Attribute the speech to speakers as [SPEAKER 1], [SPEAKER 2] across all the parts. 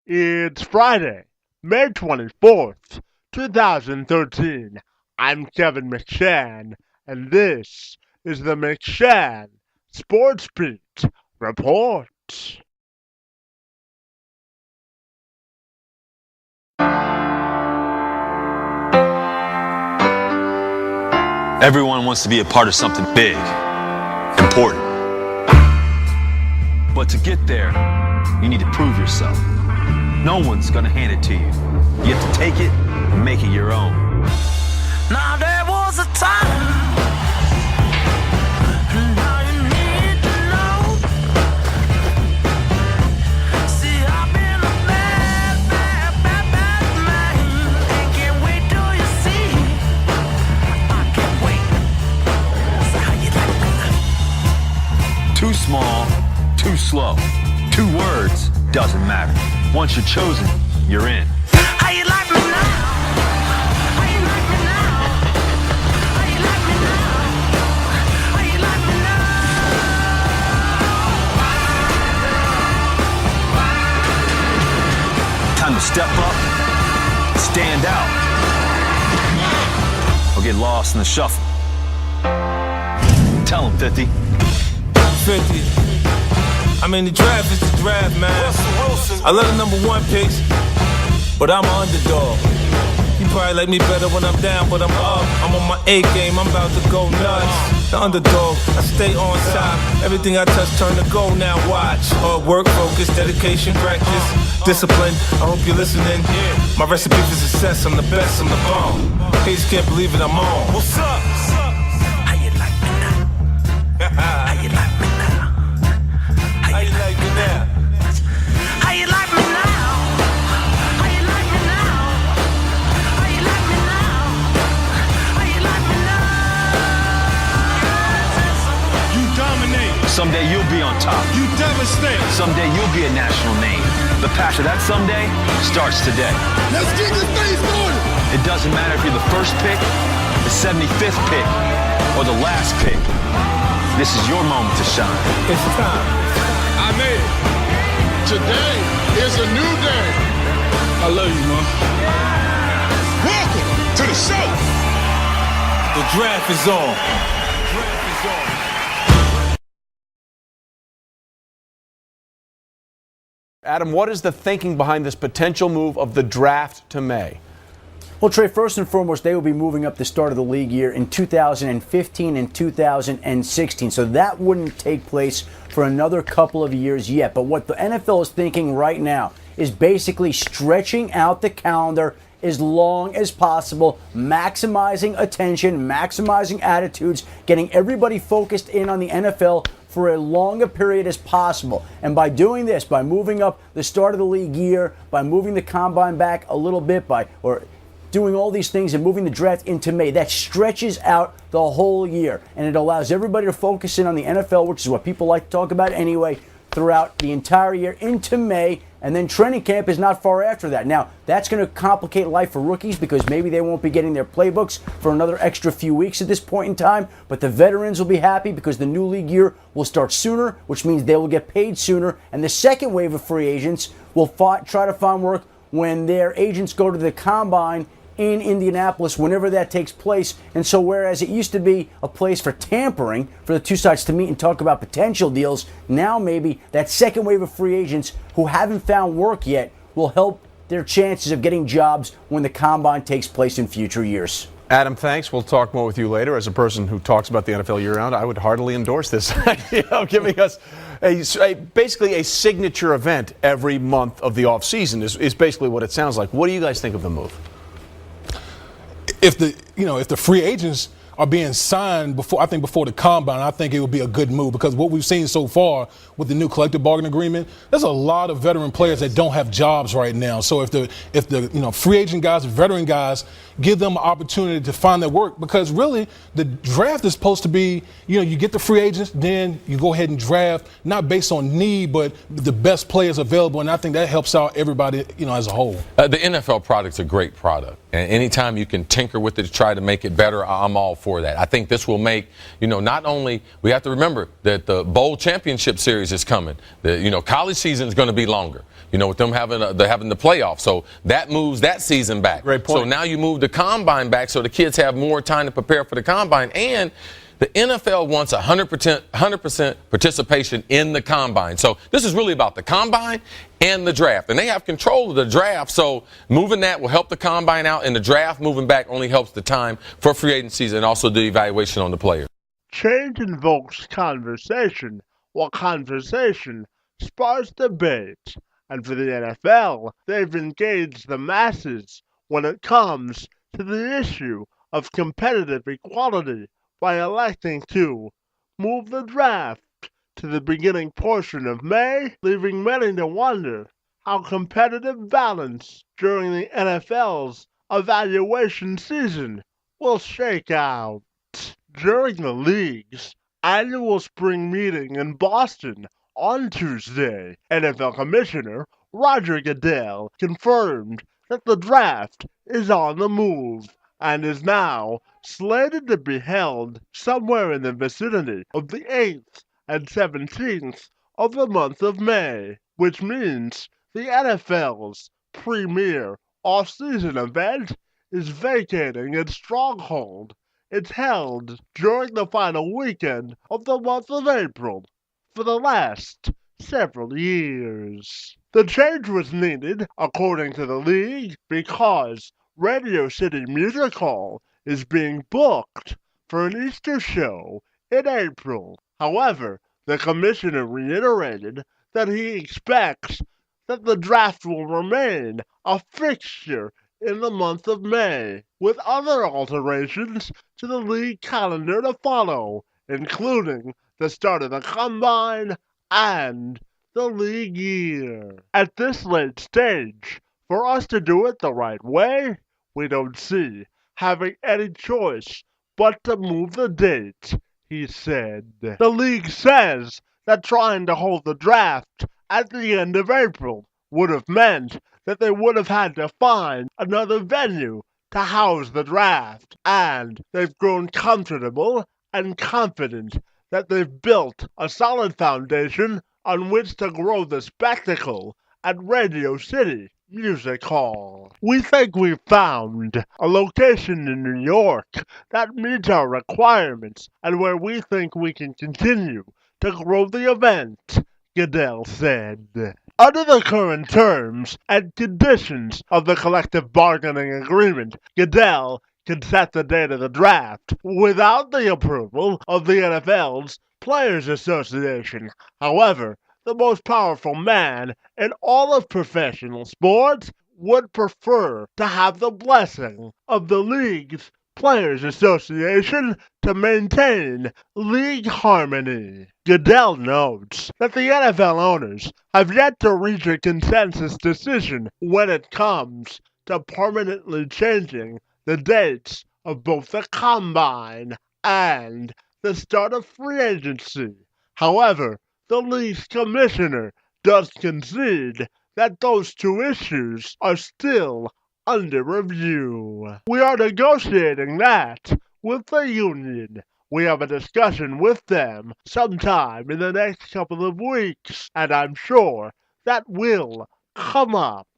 [SPEAKER 1] It's Friday, May 24th, 2013. I'm Kevin McShann, and this is the McShann Sports Beat Report.
[SPEAKER 2] Everyone wants to be a part of something big, important. But to get there, you need to prove yourself. No one's gonna hand it to you. You have to take it and make it your own.
[SPEAKER 3] Now there was a time. Now you need to know. See, I've been a bad man. And can't wait till you see. I can't wait. So how you like me?
[SPEAKER 2] Too small, too slow. 2 words, doesn't matter. Once you're chosen, you're in.
[SPEAKER 3] How you like me now? How you like me now? How you like me now? How you like me now?
[SPEAKER 2] Time to step up, stand out, or get lost in the shuffle. Tell him, 50.
[SPEAKER 4] 50. I mean, the draft is the draft, man. I love the #1 picks, but I'm an underdog. You probably like me better when I'm down, but I'm up. I'm on my A game, I'm about to go nuts. The underdog, I stay on top. Everything I touch turn to gold now, watch. Hard work, focus, dedication, practice, discipline. I hope you're listening. My recipe for success, I'm the best, I'm the bomb. Haters can't believe it, I'm on. What's up?
[SPEAKER 3] How you like me now? How you like me now?
[SPEAKER 4] How you like me now?
[SPEAKER 3] How you like me now? How you like me now? How you like me now? How you like me now?
[SPEAKER 5] You dominate.
[SPEAKER 2] Someday you'll be on top.
[SPEAKER 5] You devastate.
[SPEAKER 2] Someday you'll be a national name. The path to that someday starts today.
[SPEAKER 5] Let's get this thing started.
[SPEAKER 2] It doesn't matter if you're the first pick, the 75th pick, or the last pick. This is your moment to shine.
[SPEAKER 4] It's time.
[SPEAKER 5] I made it. Today is a new day. I love you, man. Welcome to the show.
[SPEAKER 4] The draft is on.
[SPEAKER 6] Adam, what is the thinking behind this potential move of the draft to May?
[SPEAKER 7] Well, Trey, first and foremost, they will be moving up the start of the league year in 2015 and 2016. So that wouldn't take place for another couple of years yet. But what the NFL is thinking right now is basically stretching out the calendar as long as possible, maximizing attention, maximizing attitudes, getting everybody focused in on the NFL for a longer period as possible. And by doing this, by moving up the start of the league year, by moving the combine back a little bit, or doing all these things and moving the draft into May, that stretches out the whole year. And it allows everybody to focus in on the NFL, which is what people like to talk about anyway, throughout the entire year into May. And then training camp is not far after that. Now, that's going to complicate life for rookies because maybe they won't be getting their playbooks for another extra few weeks at this point in time. But the veterans will be happy because the new league year will start sooner, which means they will get paid sooner. And the second wave of free agents will try to find work when their agents go to the combine in Indianapolis, whenever that takes place. And so whereas it used to be a place for tampering, for the two sides to meet and talk about potential deals, now maybe that second wave of free agents who haven't found work yet will help their chances of getting jobs when the combine takes place in future years.
[SPEAKER 6] Adam, thanks. We'll talk more with you later. As a person who talks about the NFL year-round, I would heartily endorse this idea of giving us basically a signature event every month of the offseason is basically what it sounds like. What do you guys think of the move?
[SPEAKER 5] If the free agents are being signed before the combine, I think it would be a good move because what we've seen so far with the new collective bargaining agreement, there's a lot of veteran players that don't have jobs right now. So if the free agent guys, veteran guys, give them an opportunity to find their work, because really the draft is supposed to be, you get the free agents, then you go ahead and draft, not based on need, but the best players available. And I think that helps out everybody, as a whole.
[SPEAKER 8] The NFL product's a great product. And anytime you can tinker with it to try to make it better, I'm all for that. I think this will make, not only, we have to remember that the bowl championship series is coming. The, college season is going to be longer. with them having the playoffs. So that moves that season back.
[SPEAKER 6] Great point.
[SPEAKER 8] So now you move the combine back so the kids have more time to prepare for the combine. And the NFL wants 100% participation in the combine. So this is really about the combine and the draft. And they have control of the draft. So moving that will help the combine out, and the draft moving back only helps the time for free agencies and also the evaluation on the player.
[SPEAKER 1] Change invokes conversation, while conversation spars debate. And for the NFL, they've engaged the masses when it comes to the issue of competitive equality by electing to move the draft to the beginning portion of May, leaving many to wonder how competitive balance during the NFL's evaluation season will shake out. During the league's annual spring meeting in Boston on Tuesday, NFL Commissioner Roger Goodell confirmed that the draft is on the move and is now slated to be held somewhere in the vicinity of the 8th and 17th of the month of May, which means the NFL's premier off-season event is vacating its stronghold. It's held during the final weekend of the month of April for the last several years. The change was needed, according to the league, because Radio City Music Hall is being booked for an Easter show in April. However, the commissioner reiterated that he expects that the draft will remain a fixture in the month of May, with other alterations to the league calendar to follow, including the start of the combine and the league year. At this late stage, for us to do it the right way, we don't see having any choice but to move the date, he said. The league says that trying to hold the draft at the end of April would have meant that they would have had to find another venue to house the draft, and they've grown comfortable and confident that they've built a solid foundation on which to grow the spectacle at Radio City Music Hall. We think we've found a location in New York that meets our requirements and where we think we can continue to grow the event, Goodell said. Under the current terms and conditions of the collective bargaining agreement, Goodell can set the date of the draft without the approval of the NFL's Players Association. However, the most powerful man in all of professional sports would prefer to have the blessing of the league's Players Association to maintain league harmony. Goodell notes that the NFL owners have yet to reach a consensus decision when it comes to permanently changing the dates of both the combine and the start of free agency. However, the league's commissioner does concede that those two issues are still under review. We are negotiating that with the union. We have a discussion with them sometime in the next couple of weeks, and I'm sure that will come up.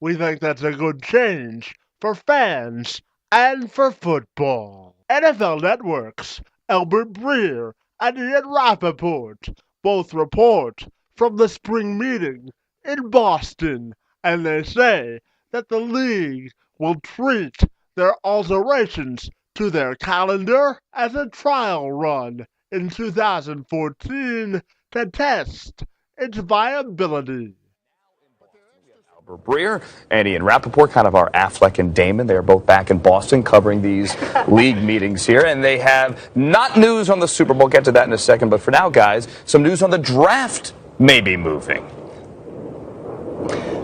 [SPEAKER 1] We think that's a good change for fans and for football. NFL Network's Albert Breer and Ian Rappaport both report from the spring meeting in Boston, and they say that the league will treat their alterations to their calendar as a trial run in 2014 to test its viability.
[SPEAKER 9] Breer and Ian Rappaport, kind of our Affleck and Damon. They are both back in Boston covering these league meetings here, and they have not news on the Super Bowl. Get to that in a second, but for now, guys, some news on the draft may be moving.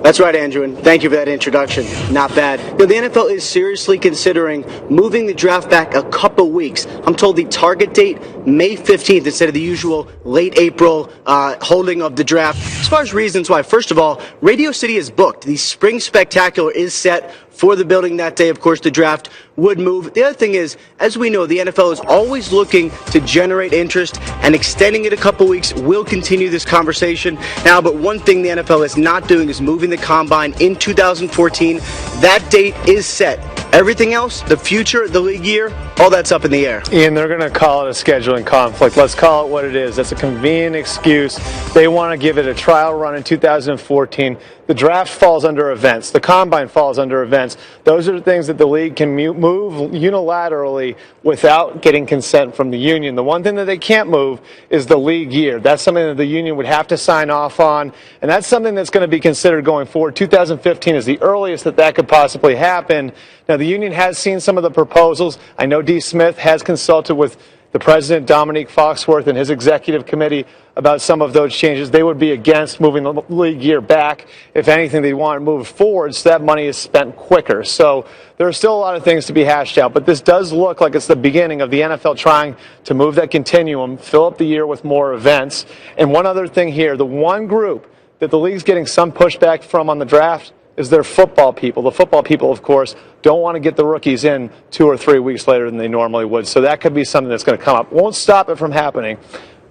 [SPEAKER 10] That's right, Andrew, and thank you for that introduction. Not bad. The NFL is seriously considering moving the draft back a couple weeks. I'm told the target date, May 15th, instead of the usual late April holding of the draft. As far as reasons why, first of all, Radio City is booked. The Spring Spectacular is set for the building that day. Of course, the draft would move. The other thing is, as we know, the NFL is always looking to generate interest, and extending it a couple weeks will continue this conversation now. But one thing the NFL is not doing is moving the combine in 2014. That date is set. Everything else, the future, the league year, all that's up in the air.
[SPEAKER 11] Ian, they're going to call it a scheduling conflict. Let's call it what it is. That's a convenient excuse. They want to give it a trial run in 2014. The draft falls under events. The combine falls under events. Those are the things that the league can move unilaterally without getting consent from the union. The one thing that they can't move is the league year. That's something that the union would have to sign off on, and that's something that's going to be considered going forward. 2015 is the earliest that could possibly happen. Now, the union has seen some of the proposals. I know D. Smith has consulted with the president, Dominique Foxworth, and his executive committee about some of those changes. They would be against moving the league year back. If anything, they want to move forward so that money is spent quicker. So there are still a lot of things to be hashed out, but this does look like it's the beginning of the NFL trying to move that continuum, fill up the year with more events. And one other thing here, the one group that the league's getting some pushback from on the draft is their football people. The football people, of course, don't want to get the rookies in 2 or 3 weeks later than they normally would. So that could be something that's going to come up. Won't stop it from happening,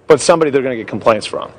[SPEAKER 11] but somebody they're going to get complaints from.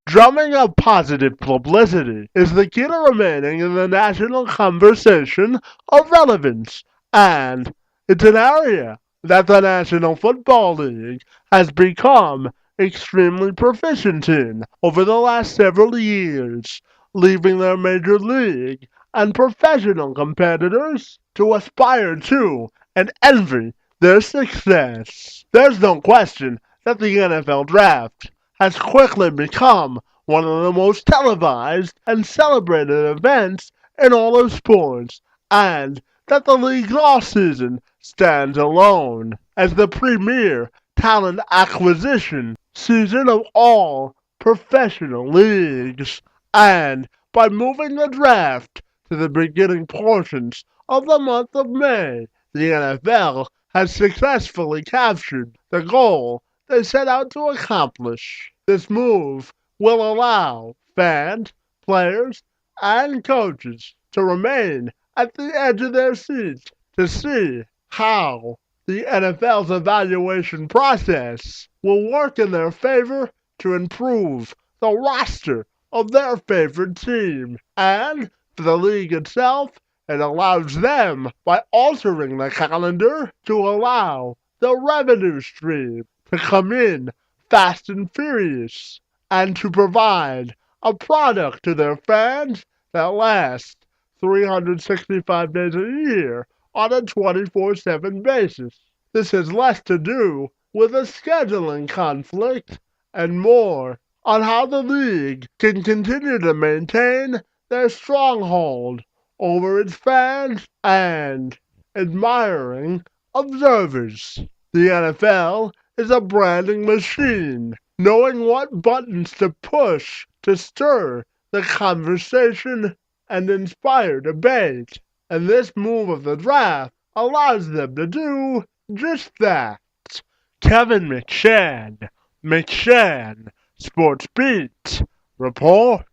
[SPEAKER 1] Drumming up positive publicity is the key to remaining in the national conversation of relevance, and it's an area that the National Football League has become extremely proficient in over the last several years, leaving their major league and professional competitors to aspire to and envy their success. There's no question that the NFL Draft has quickly become one of the most televised and celebrated events in all of sports, and that the league's offseason stands alone as the premier talent acquisition season of all professional leagues. And by moving the draft to the beginning portions of the month of May, the NFL has successfully captured the goal they set out to accomplish. This move will allow fans, players, and coaches to remain at the edge of their seats to see how the NFL's evaluation process will work in their favor to improve the roster of their favorite team. And for the league itself, it allows them, by altering the calendar, to allow the revenue stream to come in fast and furious, and to provide a product to their fans that lasts 365 days a year on a 24/7 basis. This has less to do with a scheduling conflict and more on how the league can continue to maintain their stronghold over its fans and admiring observers. The NFL is a branding machine, knowing what buttons to push to stir the conversation and inspire debate. And this move of the draft allows them to do just that. Kevin McShann, Sports Beat, report.